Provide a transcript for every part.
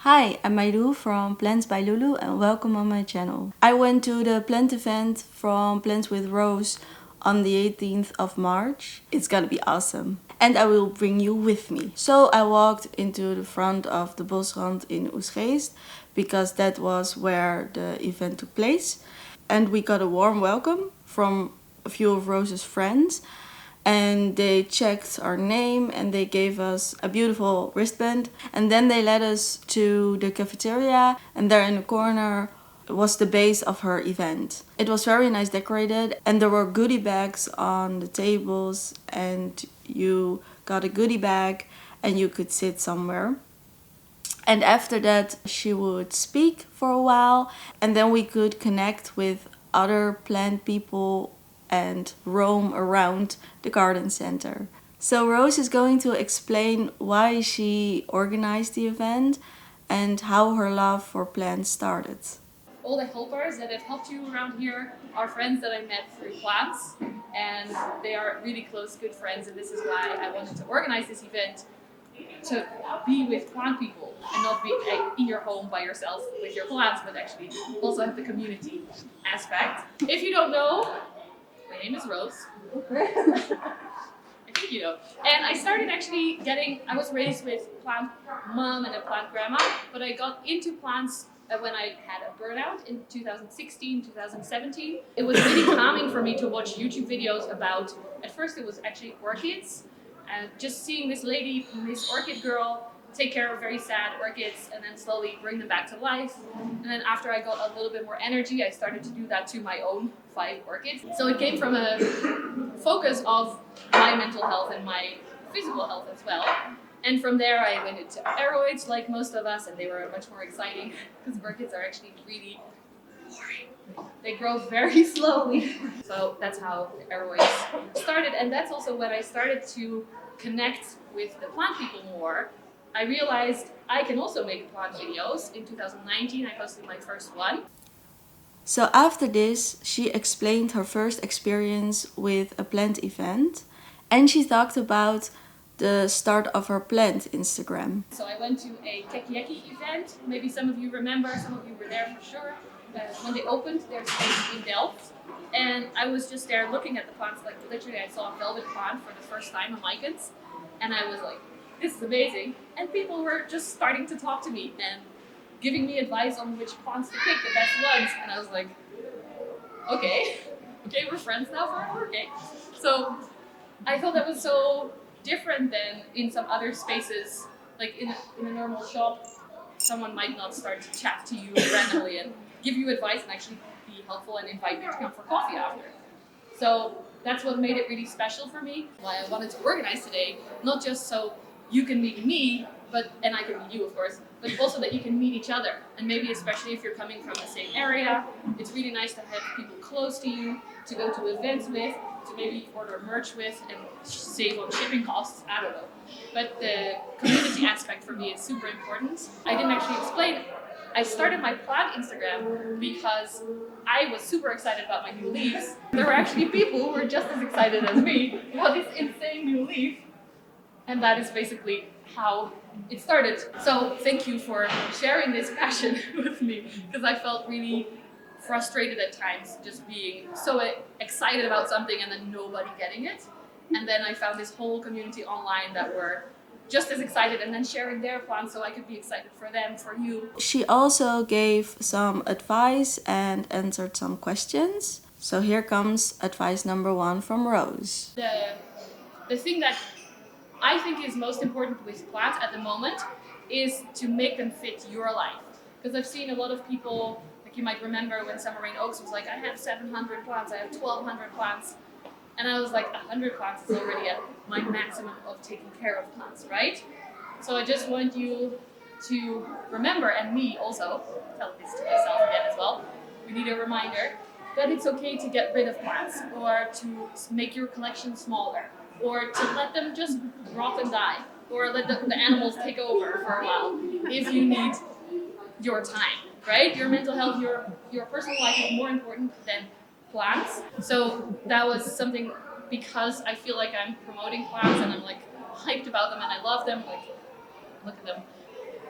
Hi, I'm Maidu from Plants by Lulu and welcome on my channel. I went to the plant event from Plants with Roos on the 18th of March. It's gonna be awesome. And I will bring you with me. So I walked into the front of the Bosrand in Oesgeest because that was where the event took place. And we got a warm welcome from a few of Rose's friends. And they checked our name and they gave us a beautiful wristband, and then they led us to the cafeteria, and there in the corner was the base of her event. It was very nice decorated and there were goodie bags on the tables, and you got a goodie bag and you could sit somewhere. And after that she would speak for a while, and then we could connect with other plant people and roam around the garden center. So Rose is going to explain why she organized the event and how her love for plants started. All the helpers that have helped you around here are friends that I met through plants, and they are really close, good friends, and this is why I wanted to organize this event, to be with plant people and not be in your home by yourself with your plants, but actually also have the community aspect. If you don't know, my name is Roos. I think you know. And I started actually I was raised with plant mom and a plant grandma, but I got into plants when I had a burnout in 2016, 2017. It was really calming for me to watch YouTube videos about, at first it was actually orchids, and just seeing this lady, this orchid girl, take care of very sad orchids and then slowly bring them back to life. And then after I got a little bit more energy, I started to do that to my own 5 orchids. So it came from a focus of my mental health and my physical health as well. And from there I went into aeroids like most of us, and they were much more exciting because orchids are actually really boring. They grow very slowly. So that's how the aeroids started, and that's also when I started to connect with the plant people more. I realized I can also make plant videos. In 2019 I posted my first one. So after this, she explained her first experience with a plant event, and she talked about the start of her plant Instagram. So I went to a Kekieki event. Maybe some of you remember, some of you were there for sure. When they opened their space in Delft. And I was just there looking at the plants, like literally I saw a velvet plant for the first time, a Mycans. And I was like, this is amazing. And people were just starting to talk to me and giving me advice on which plants to pick, the best ones. And I was like, okay, we're friends now forever, okay. So I thought that was so different than in some other spaces. Like in a normal shop, someone might not start to chat to you randomly and give you advice and actually be helpful and invite you to come for coffee after. So that's what made it really special for me. Why I wanted to organize today, not just so you can meet me, and I can meet you of course, but also that you can meet each other. And maybe especially if you're coming from the same area, it's really nice to have people close to you, to go to events with, to maybe order merch with and save on shipping costs, I don't know. But the community aspect for me is super important. I didn't actually explain it. I started my plant Instagram because I was super excited about my new leaves. There were actually people who were just as excited as me about this insane new leaf. And that is basically how it started. So thank you for sharing this passion with me, because I felt really frustrated at times just being so excited about something and then nobody getting it. And then I found this whole community online that were just as excited and then sharing their plans so I could be excited for them, for you. She also gave some advice and answered some questions. So here comes advice number 1 from Rose. The thing that I think is most important with plants at the moment is to make them fit your life. Because I've seen a lot of people, like you might remember when Summer Rain Oaks was like, I have 700 plants, I have 1,200 plants. And I was like, 100 plants is already at my maximum of taking care of plants, right? So I just want you to remember, and me also, tell this to myself again as well, we need a reminder that it's okay to get rid of plants, or to make your collection smaller, or to let them just rot and die, or let the animals take over for a while if you need your time, right? Your mental health, your personal life is more important than plants. So that was something, because I feel like I'm promoting plants and I'm like hyped about them and I love them, like look at them.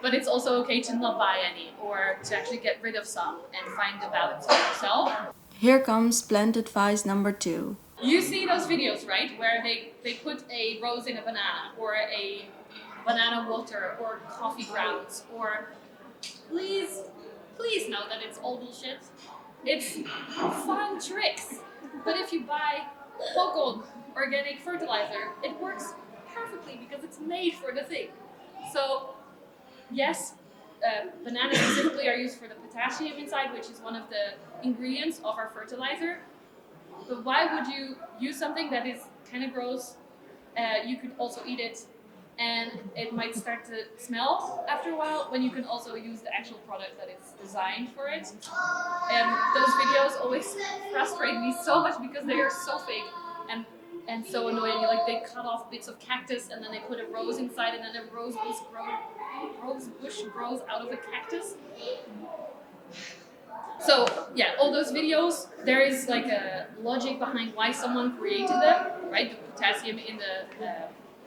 But it's also okay to not buy any, or to actually get rid of some and find the balance for yourself. Here comes plant advice number 2. You see those videos, right, where they put a rose in a banana, or a banana water, or coffee grounds, or please know that it's all bullshit. It's fun tricks. But if you buy local organic fertilizer, it works perfectly because it's made for the thing. So yes, bananas specifically are used for the potassium inside, which is one of the ingredients of our fertilizer. But why would you use something that is kind of gross? You could also eat it, and it might start to smell after a while, when you can also use the actual product that is designed for it. And those videos always frustrate me so much because they are so fake and so annoying. Like, they cut off bits of cactus and then they put a rose inside, and then a rose bush grows out of a cactus. So yeah, all those videos, there is like a logic behind why someone created them, right? The potassium in the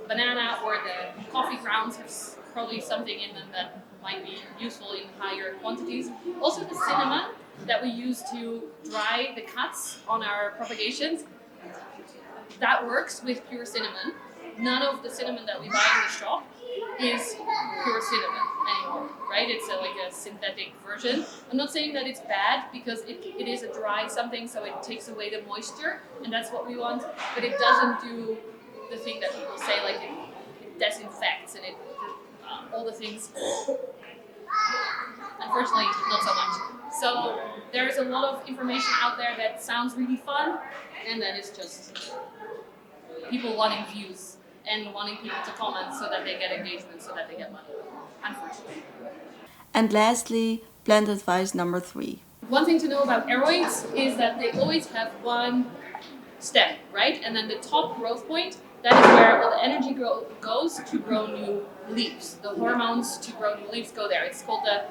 banana or the coffee grounds have probably something in them that might be useful in higher quantities. Also the cinnamon that we use to dry the cuts on our propagations, that works with pure cinnamon. None of the cinnamon that we buy in the shop is pure cinnamon anymore, right? It's like a synthetic version. I'm not saying that it's bad, because it is a dry something, so it takes away the moisture, and that's what we want, but it doesn't do the thing that people say, like it disinfects and it all the things. Unfortunately, not so much. So there's a lot of information out there that sounds really fun, and then it's just people wanting views and wanting people to comment so that they get engagement, so that they get money, unfortunately. And lastly, plant advice number 3. One thing to know about aeroids is that they always have one stem, right? And then the top growth point, that is where all the energy goes to grow new leaves. The hormones to grow new leaves go there. It's called the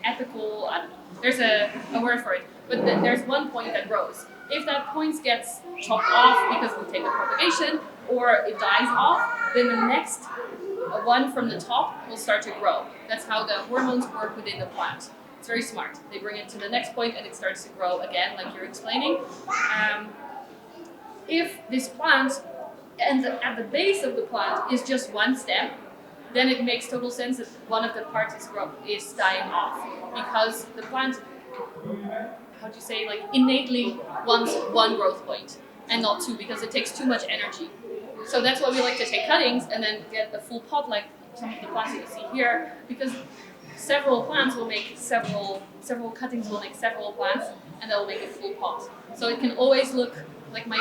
apical, I don't know. There's a word for it. But there's one point that grows. If that point gets chopped off because we take a propagation, or it dies off, then the next one from the top will start to grow. That's how the hormones work within the plant. It's very smart. They bring it to the next point and it starts to grow again, like you're explaining. If this plant ends up at the base of the plant is just one stem, then it makes total sense that one of the parts is dying off, because the plant, how do you say, like innately wants one growth point and not two, because it takes too much energy. So that's why we like to take cuttings and then get a full pot, like some of the plants that you see here, because several plants will make several cuttings will make several plants, and that will make a full pot. So it can always look like my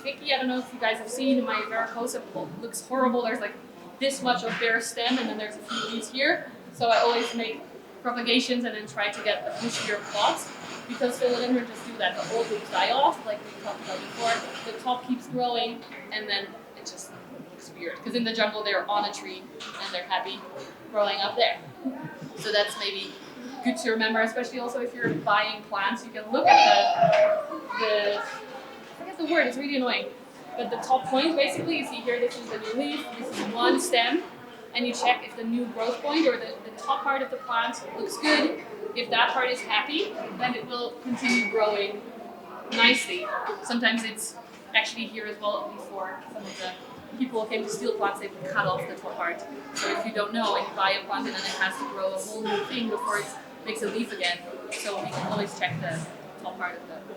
Vicky, I don't know if you guys have seen, my Mariposa looks horrible. There's like this much of bare stem, and then there's a few leaves here. So I always make propagations and then try to get a bushier pot, because philodendron just do that. The old leaves die off, like we talked about before. The top keeps growing, and then it just looks weird. Because in the jungle, they're on a tree, and they're happy growing up there. So that's maybe good to remember, especially also if you're buying plants. You can look at the I forget the word, it's really annoying. But the top point, basically, you see here, this is the new leaf, this is one stem, and you check if the new growth point or the top part of the plant looks good. If that part is happy, then it will continue growing nicely. Sometimes it's actually here as well. Before some of the people came to steal plants, they would cut off the top part. So if you don't know and you buy a plant and then it has to grow a whole new thing before it makes a leaf again, so you can always check the top part of the plant.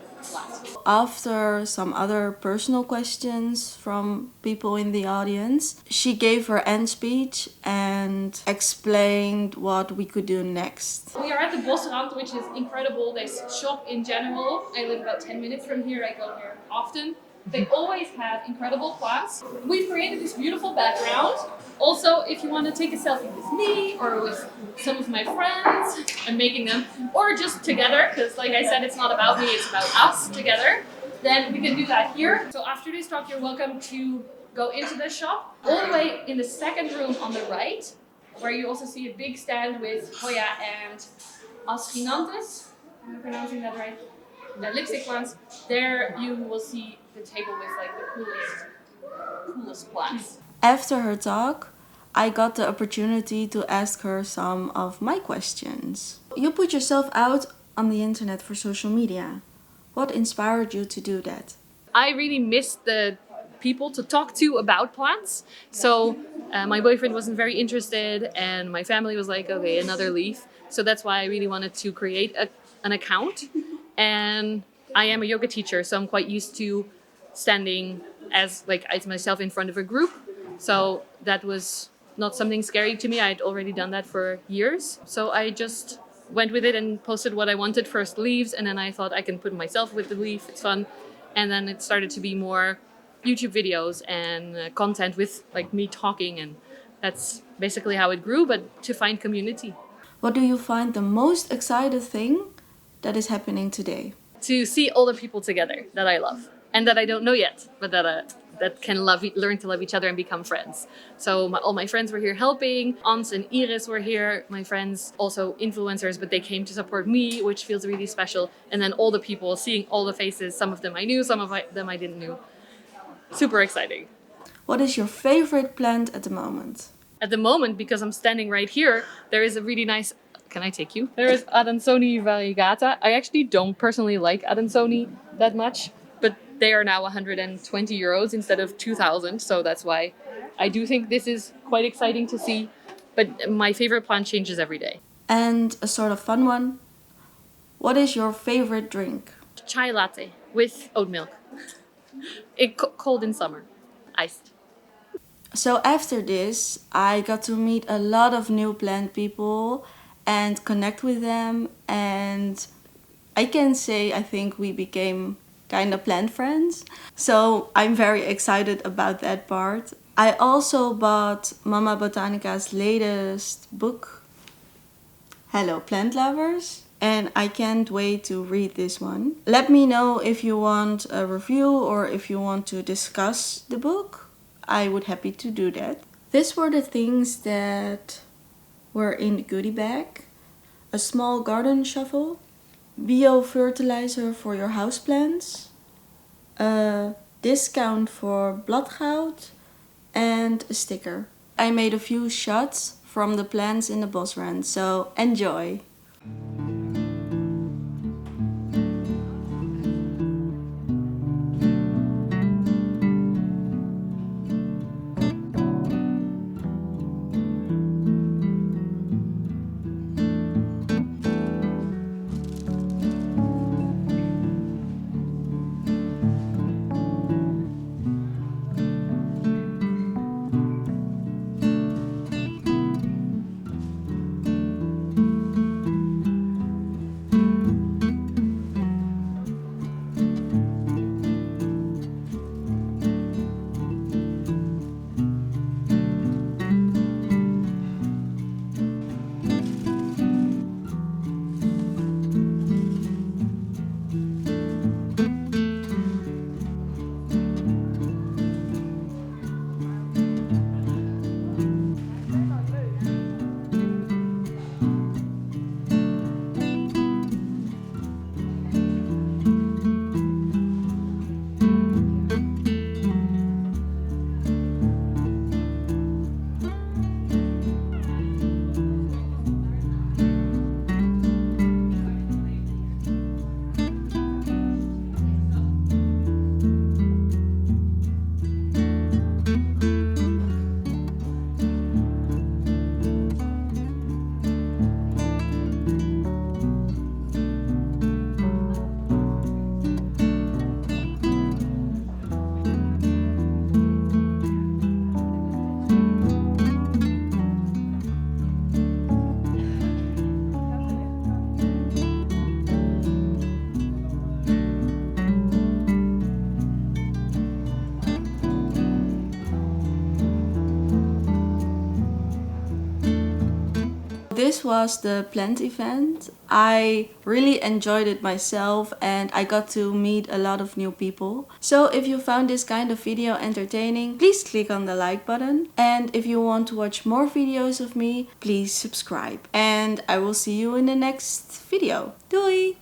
After some other personal questions from people in the audience, she gave her end speech and explained what we could do next. We are at the Bosrand, which is incredible. This shop in general, I live about 10 minutes from here, I go here often. They always have incredible plants. We've created this beautiful background. Also, if you want to take a selfie with me or with some of my friends, I'm making them, or just together, because like I said, it's not about me, it's about us together, then we can do that here. So after this talk, you're welcome to go into the shop, all the way in the second room on the right, where you also see a big stand with Hoya and Aspinantes. Am I pronouncing that right? The lipstick plants. There you will see the table with like the coolest plants. After her talk, I got the opportunity to ask her some of my questions. You put yourself out on the internet for social media. What inspired you to do that? I really missed the people to talk to about plants. So my boyfriend wasn't very interested, and my family was like, okay, another leaf. So that's why I really wanted to create an account. And I am a yoga teacher, so I'm quite used to standing as myself in front of a group. So that was not something scary to me. I'd already done that for years. So I just went with it and posted what I wanted, first leaves, and then I thought I can put myself with the leaf, it's fun. And then it started to be more YouTube videos and content with like me talking, and that's basically how it grew, but to find community. What do you find the most exciting thing that is happening today? To see all the people together that I love and that I don't know yet, but that can learn to love each other and become friends. So all my friends were here helping. Ans and Iris were here. My friends, also influencers, but they came to support me, which feels really special. And then all the people, seeing all the faces, some of them I knew, some of them I didn't know. Super exciting. What is your favorite plant at the moment? At the moment, because I'm standing right here, there is a really nice... Can I take you? There is Adansoni variegata. I actually don't personally like Adansoni that much, but they are now 120 euros instead of 2,000. So that's why I do think this is quite exciting to see. But my favorite plant changes every day. And a sort of fun one. What is your favorite drink? Chai latte with oat milk. Cold in summer. Iced. So after this, I got to meet a lot of new plant people and connect with them, and I can say I think we became kind of plant friends. So I'm very excited about that part. I also bought Mama Botanica's latest book, Hello Plant Lovers, and I can't wait to read this one. Let me know if you want a review or if you want to discuss the book. I would happy to do that. These were the things that were in the goodie bag. A small garden shovel, bio fertilizer for your houseplants, a discount for bladgoud, and a sticker. I made a few shots from the plants in the Bosrand, so enjoy! This was the Planty Event. I really enjoyed it myself and I got to meet a lot of new people. So if you found this kind of video entertaining, please click on the like button. And if you want to watch more videos of me, please subscribe. And I will see you in the next video. Doei!